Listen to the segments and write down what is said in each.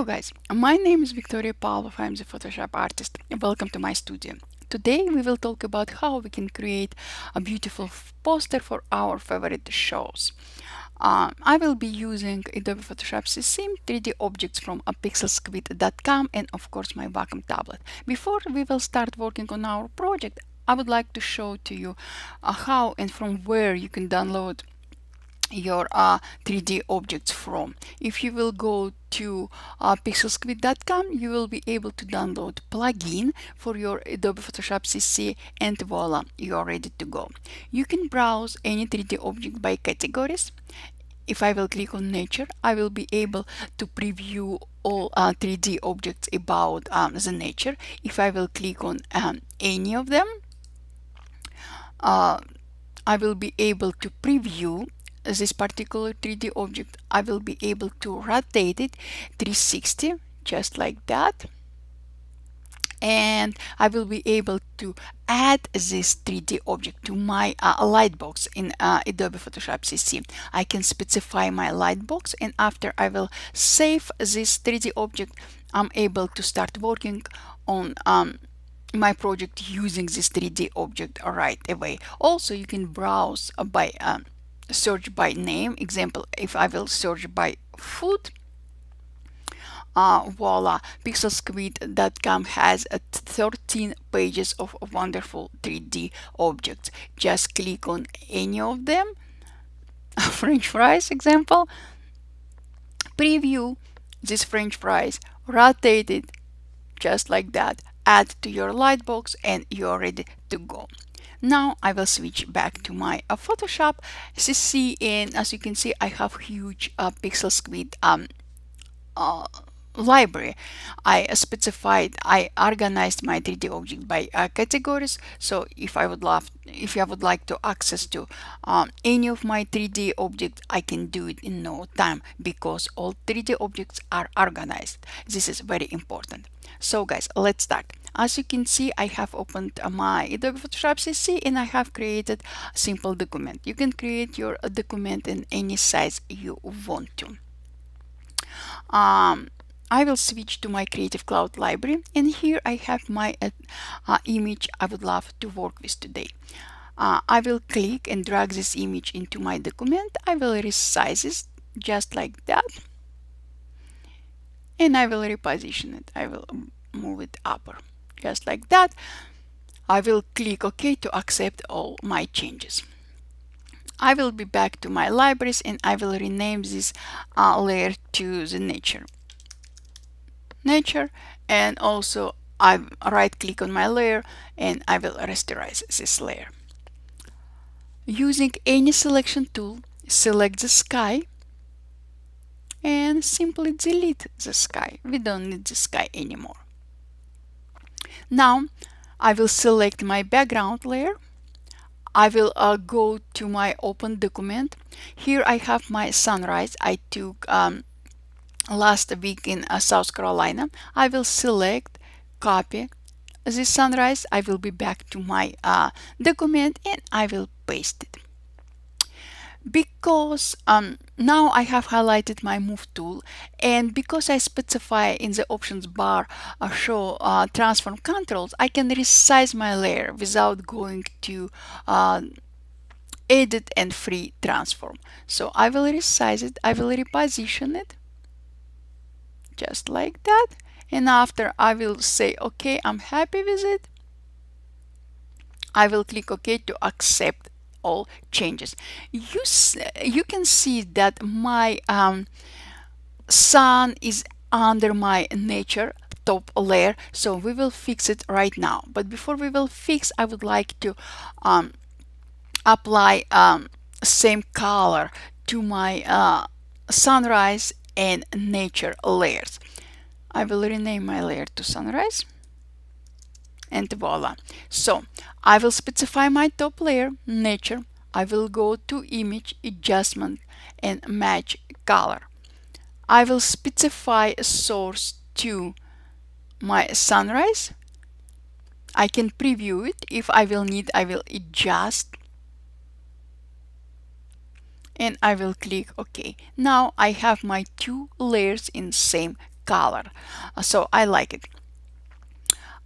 Hello guys, my name is Victoria Pavlov. I'm the Photoshop artist. Welcome to my studio. Today we will talk about how we can create a beautiful poster for our favorite shows. I will be using Adobe Photoshop CC, 3D objects from PixelSquid.com, and of course my Wacom tablet. Before we will start working on our project, I would like to show to you how and from where you can download your 3D objects from. If you will go to pixelsquid.com, you will be able to download plugin for your Adobe Photoshop CC, and voila, you are ready to go. You can browse any 3D object by categories. If I will click on nature, I will be able to preview all 3D objects about the nature. If I will click on any of them, I will be able to preview this particular 3D object. I will be able to rotate it 360 just like that, and I will be able to add this 3D object to my lightbox in Adobe Photoshop CC. I can specify my lightbox, and after I will save this 3D object, I'm able to start working on my project using this 3D object right away. Also, you can browse by search by name. Example, if I will search by food, voila, pixelsquid.com has 13 pages of wonderful 3D objects. Just click on any of them. French fries example, preview this French fries, rotate it just like that, add to your lightbox, and you're ready to go. Now I will switch back to my Photoshop CC, and as you can see, I have huge PixelSquid library. I organized my 3D object by categories. So if you would like to access to any of my 3D objects, I can do it in no time because all 3D objects are organized. This is very important. So guys, let's start. As you can see, I have opened my Adobe Photoshop CC and I have created a simple document. You can create your document in any size you want to. I will switch to my Creative Cloud library, and here I have my image I would love to work with today. I will click and drag this image into my document. I will resize it just like that, and I will reposition it. I will move it upper just like that. I will click OK to accept all my changes. I will be back to my libraries and I will rename this layer to the nature, and also I right click on my layer and I will rasterize this layer. Using any selection tool, select the sky and simply delete the sky. We don't need the sky anymore. Now I will select my background layer. I will go to my open document. Here I have my sunrise I took last week in South Carolina. I will select, copy this sunrise. I will be back to my document and I will paste it. Because now I have highlighted my move tool, and because I specify in the options bar show transform controls, I can resize my layer without going to edit and free transform. So I will resize it, I will reposition it just like that, and after I will say okay, I'm happy with it. I will click OK to accept all changes. You can see that my sun is under my nature top layer, so we will fix it right now. But before we will fix, I would like to apply same color to my sunrise and nature layers. I will rename my layer to sunrise, and voila. So I will specify my top layer, nature. I will go to image, adjustment, and match color. I will specify a source to my sunrise. I can preview it. If I will need, I will adjust, and I will click OK. Now I have my two layers in same color. So I like it.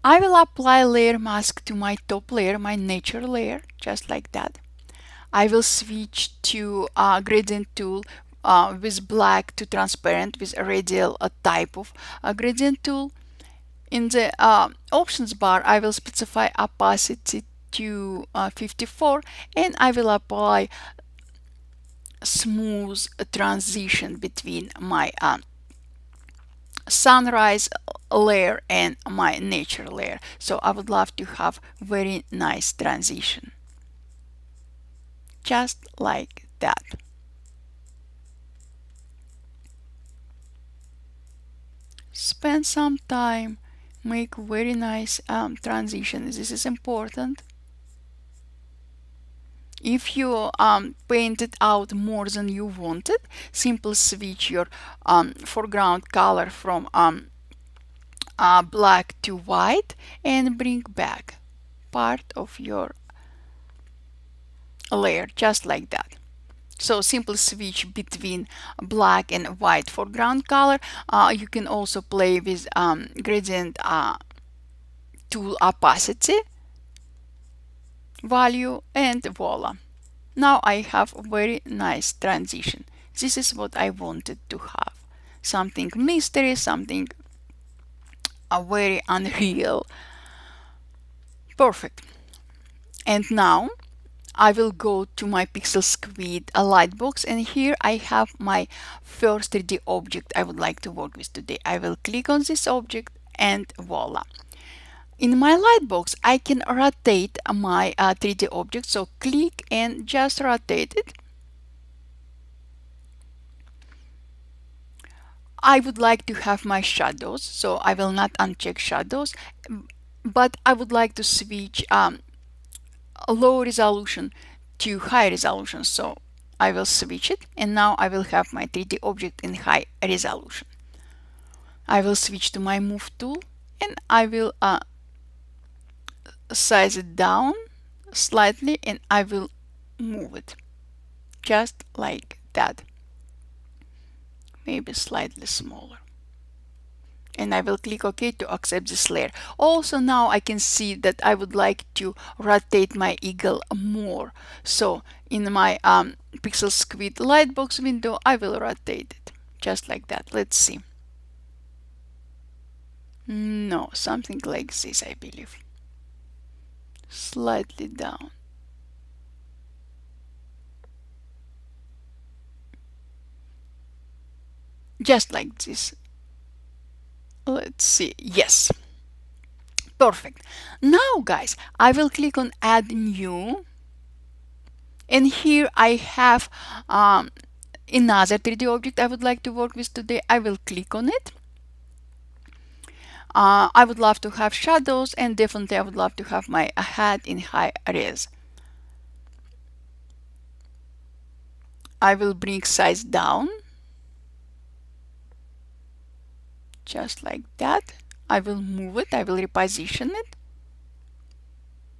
I will apply layer mask to my top layer, my nature layer, just like that. I will switch to gradient tool with black to transparent with a radial type of gradient tool. In the options bar, I will specify opacity to 54, and I will apply smooth transition between my sunrise layer and my nature layer. So I would love to have very nice transition. Just like that. Spend some time, make very nice transition. This is important. If you painted out more than you wanted, simply switch your foreground color from black to white and bring back part of your layer, just like that. So simply switch between black and white foreground color. You can also play with gradient tool opacity value, and voila. Now I have very nice transition. This is what I wanted to have. Something mystery, something very unreal. Perfect. And now I will go to my PixelSquid lightbox, and here I have my first 3D object I would like to work with today. I will click on this object and voila. In my lightbox, I can rotate my 3D object, so click and just rotate it. I would like to have my shadows, so I will not uncheck shadows, but I would like to switch low resolution to high resolution, so I will switch it, and now I will have my 3D object in high resolution. I will switch to my move tool, and I will size it down slightly, and I will move it just like that, maybe slightly smaller, and I will click OK to accept this layer. Also, now I can see that I would like to rotate my eagle more, so in my PixelSquid lightbox window I will rotate it just like that. Let's see. No, something like this, I believe. Slightly down. Just like this. Let's see. Yes. Perfect. Now, guys, I will click on Add New. And here I have another 3D object I would like to work with today. I will click on it. I would love to have shadows, and definitely I would love to have my head in high res. I will bring size down, just like that. I will move it, I will reposition it,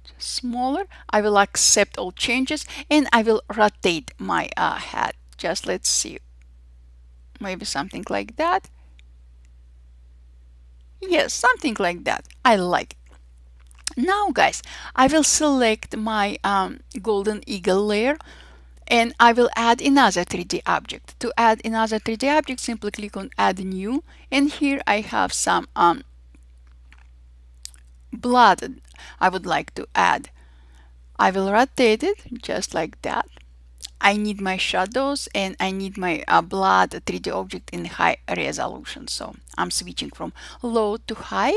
just smaller. I will accept all changes, and I will rotate my head. Just let's see, maybe something like that. Yes, something like that. I like it. Now, guys, I will select my golden eagle layer, and I will add another 3D object. To add another 3D object, simply click on Add New, and here I have some blood I would like to add. I will rotate it just like that. I need my shadows, and I need my blood 3D object in high resolution. So I'm switching from low to high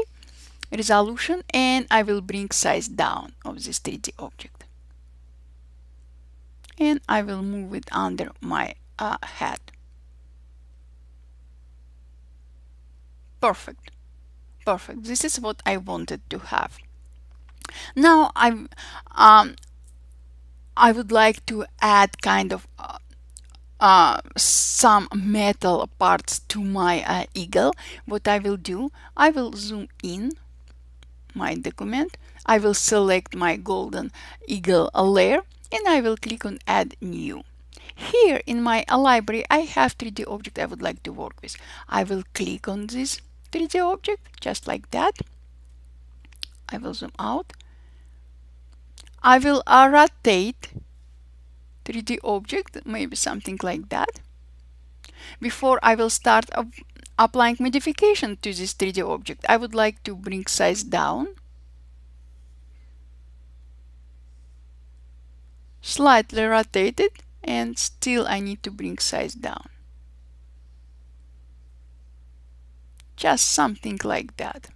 resolution, and I will bring size down of this 3D object. And I will move it under my head. Perfect. Perfect. This is what I wanted to have. Now I would like to add kind of some metal parts to my eagle. What I will do, I will zoom in my document. I will select my golden eagle layer, and I will click on Add New. Here in my library, I have 3D object I would like to work with. I will click on this 3D object, just like that. I will zoom out. I will rotate 3D object, maybe something like that. Before I will start applying modification to this 3D object, I would like to bring size down, slightly rotate it, and still I need to bring size down. Just something like that.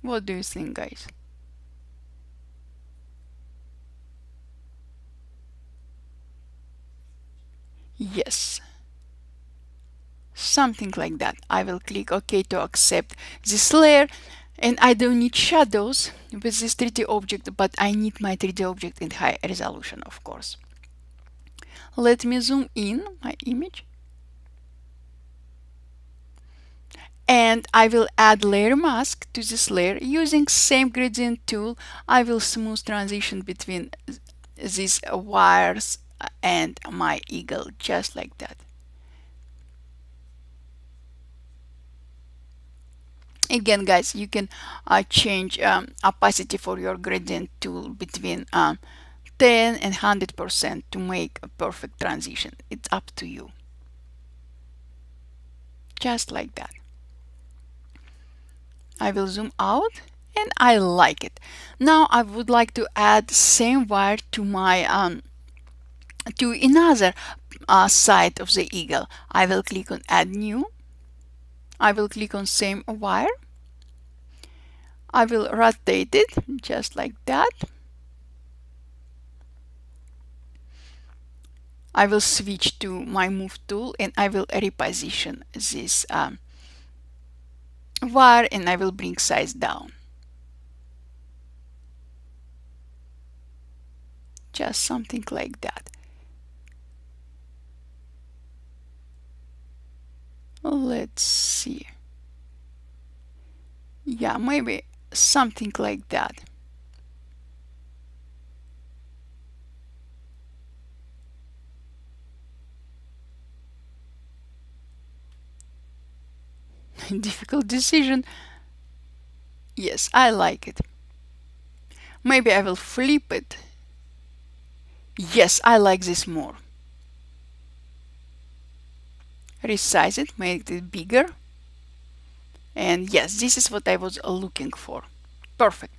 What do you think, guys? Yes, something like that. I will click OK to accept this layer, and I don't need shadows with this 3D object, but I need my 3D object in high resolution, of course. Let me zoom in my image, and I will add layer mask to this layer using same gradient tool. I will smooth transition between these wires and my eagle, just like that. Again, guys, you can change opacity for your gradient tool between 10 and 100% to make a perfect transition. It's up to you. Just like that. I will zoom out, and I like it. Now I would like to add same wire to my to another side of the eagle. I will click on add new. I will click on same wire. I will rotate it just like that. I will switch to my move tool, and I will reposition this wire, and I will bring size down. Just something like that. Let's see. Yeah, maybe something like that. Difficult decision. Yes, I like it. Maybe I will flip it. Yes, I like this more. Resize it, make it bigger. And yes, this is what I was looking for. Perfect.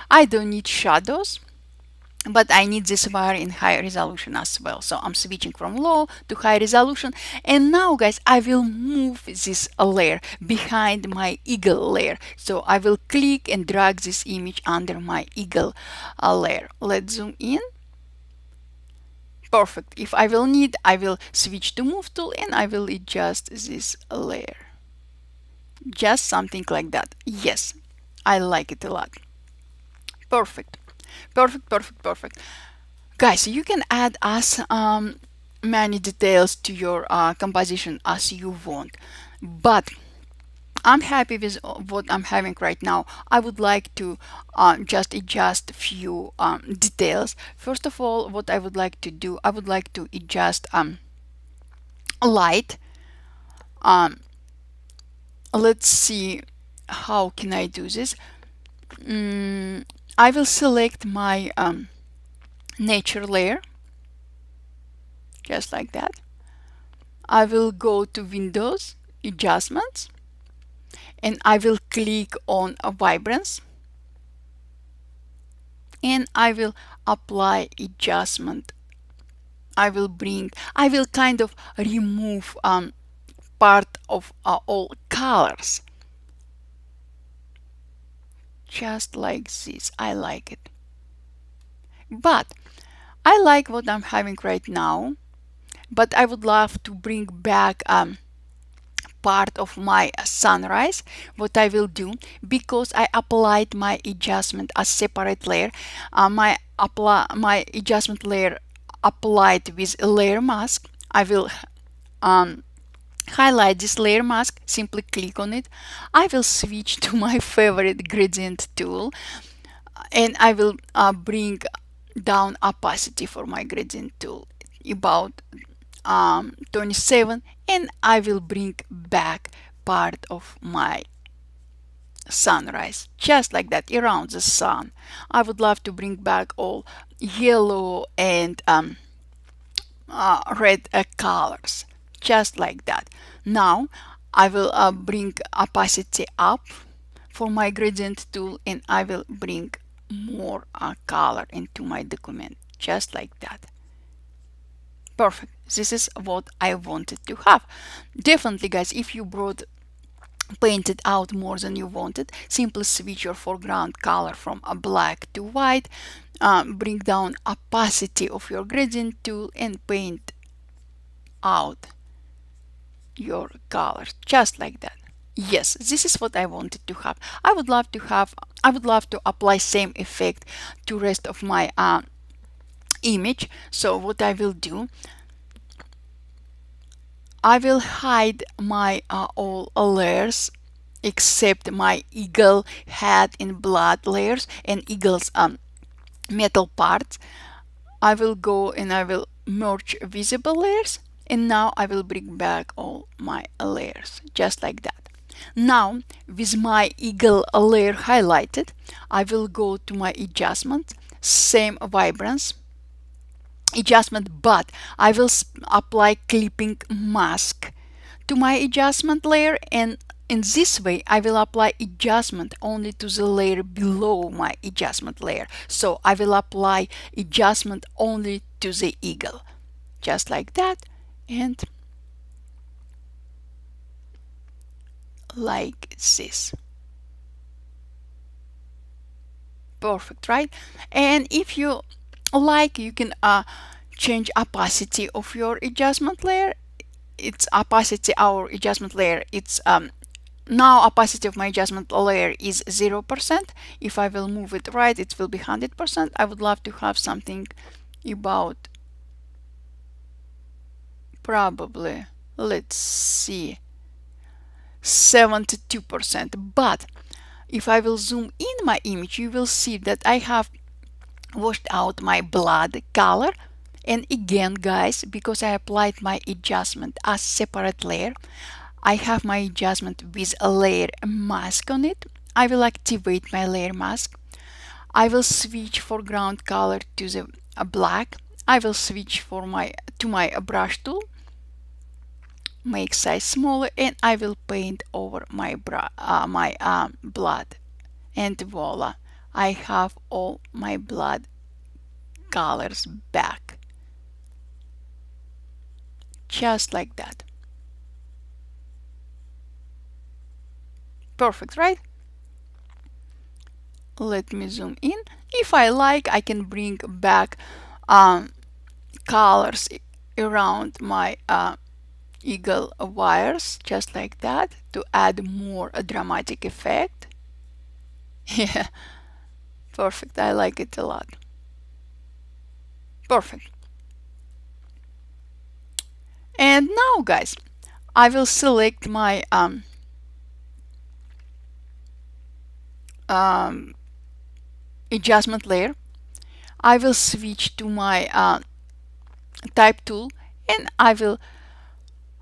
I don't need shadows, but I need this wire in high resolution as well. So I'm switching from low to high resolution. And now, guys, I will move this layer behind my eagle layer. So I will click and drag this image under my eagle layer. Let's zoom in. Perfect. If I will need, I will switch to move tool, and I will adjust this layer. Just something like that. Yes, I like it a lot. Perfect. Perfect, perfect, perfect. Guys, you can add as many details to your composition as you want, but I'm happy with what I'm having right now. I would like to just adjust a few details. First of all, what I would like to do, I would like to adjust light. Let's see, how can I do this? I will select my nature layer, just like that. I will go to Windows, Adjustments, and I will click on Vibrance, and I will apply adjustment. I will kind of remove part of all colors. Just like this. I like it. But I like what I'm having right now, but I would love to bring back part of my sunrise. What I will do, because I applied my adjustment as separate layer, my adjustment layer applied with a layer mask, I will highlight this layer mask, simply click on it. I will switch to my favorite gradient tool, and I will bring down opacity for my gradient tool about 27, and I will bring back part of my sunrise, just like that, around the sun. I would love to bring back all yellow and red colors, just like that. Now I will bring opacity up for my gradient tool, and I will bring more color into my document, just like that. Perfect. This is what I wanted to have. Definitely, guys, if you brought painted out more than you wanted, simply switch your foreground color from a black to white, bring down opacity of your gradient tool, and paint out your colors, just like that. Yes, this is what I wanted to have. I would love to apply same effect to rest of my image. So what I will do, I will hide my all layers except my eagle head and blood layers and eagle's metal parts. I will go and I will merge visible layers, and now I will bring back all my layers, just like that. Now, with my eagle layer highlighted, I will go to my adjustment, same vibrance adjustment, but I will apply clipping mask to my adjustment layer, and in this way I will apply adjustment only to the layer below my adjustment layer. So I will apply adjustment only to the eagle, just like that, and like this. Perfect, right? And if you like, you can change opacity of your adjustment layer. It's opacity, our adjustment layer, it's now opacity of my adjustment layer is 0%. If I will move it right, it will be 100%. I would love to have something about, probably, let's see, 72%. But if I will zoom in my image, you will see that I have washed out my blood color. And again, guys, because I applied my adjustment as separate layer, I have my adjustment with a layer mask on it. I will activate my layer mask. I will switch foreground color to the black. I will switch to my brush tool, make size smaller, and I will paint over my blood. And voila, I have all my blood colors back, just like that. Perfect, right? Let me zoom in. If I like, I can bring back colors around my eagle wires, just like that, to add more a dramatic effect. Yeah, perfect. I like it a lot. Perfect. And now, guys, I will select my adjustment layer. I will switch to my type tool, and I will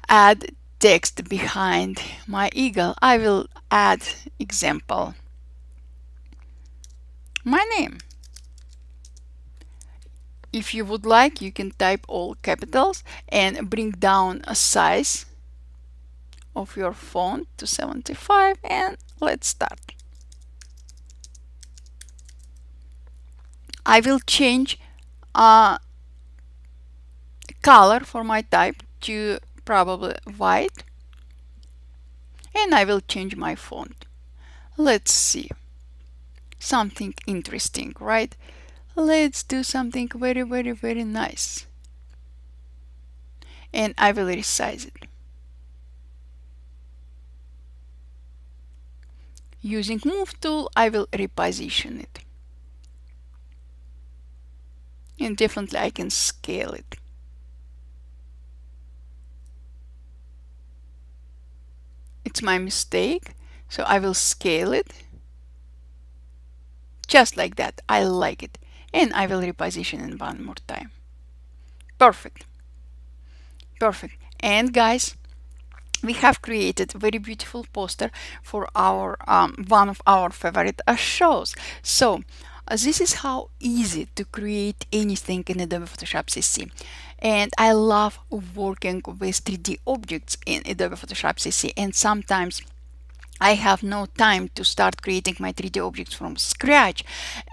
add text behind my eagle. I will add example, my name. If you would like, you can type all capitals and bring down a size of your font to 75, and let's start. I will change color for my type to probably white, and I will change my font. Let's see, something interesting, right? Let's do something very, very, very nice, and I will resize it. Using move tool, I will reposition it, and definitely I can scale it. It's my mistake, so I will scale it, just like that. I like it, and I will reposition it one more time. Perfect. Perfect. And guys, we have created a very beautiful poster for our one of our favorite shows. So this is how easy to create anything in Adobe Photoshop CC. And I love working with 3D objects in Adobe Photoshop CC, and sometimes I have no time to start creating my 3D objects from scratch,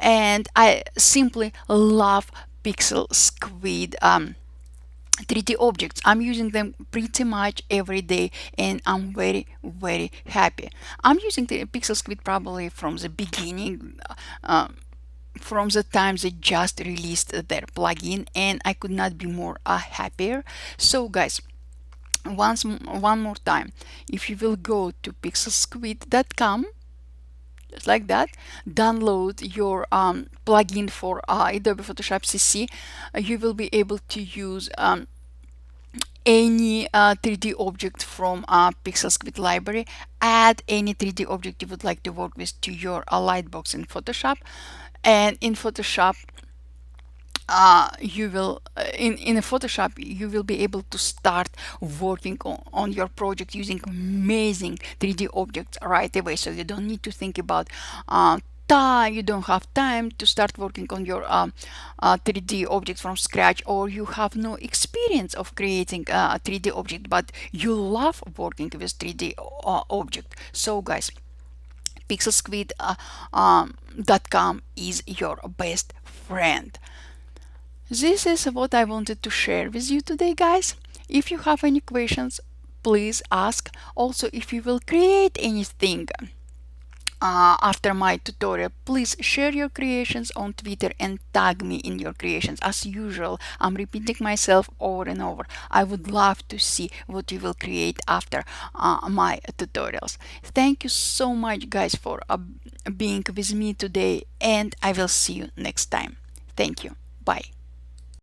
and I simply love PixelSquid 3D objects. I'm using them pretty much every day, and I'm very happy. I'm using the PixelSquid probably from the beginning, from the time they just released their plugin, and I could not be more happier. So guys, one more time, if you will go to pixelsquid.com, just like that, download your plugin for Adobe Photoshop CC, you will be able to use any 3D object from PixelSquid library. Add any 3D object you would like to work with to your lightbox in Photoshop, and in Photoshop you will in Photoshop you will be able to start working on your project using amazing 3D objects right away. So you don't need to think about time, you don't have time to start working on your 3D object from scratch, or you have no experience of creating a 3D object but you love working with 3D object. So guys, pixelsquid.com is your best friend. This is what I wanted to share with you today, guys. If you have any questions, please ask. Also, if you will create anything after my tutorial, please share your creations on Twitter and tag me in your creations. As usual, I'm repeating myself over and over. I would love to see what you will create after my tutorials. Thank you so much, guys, for being with me today, and I will see you next time. Thank you. Bye.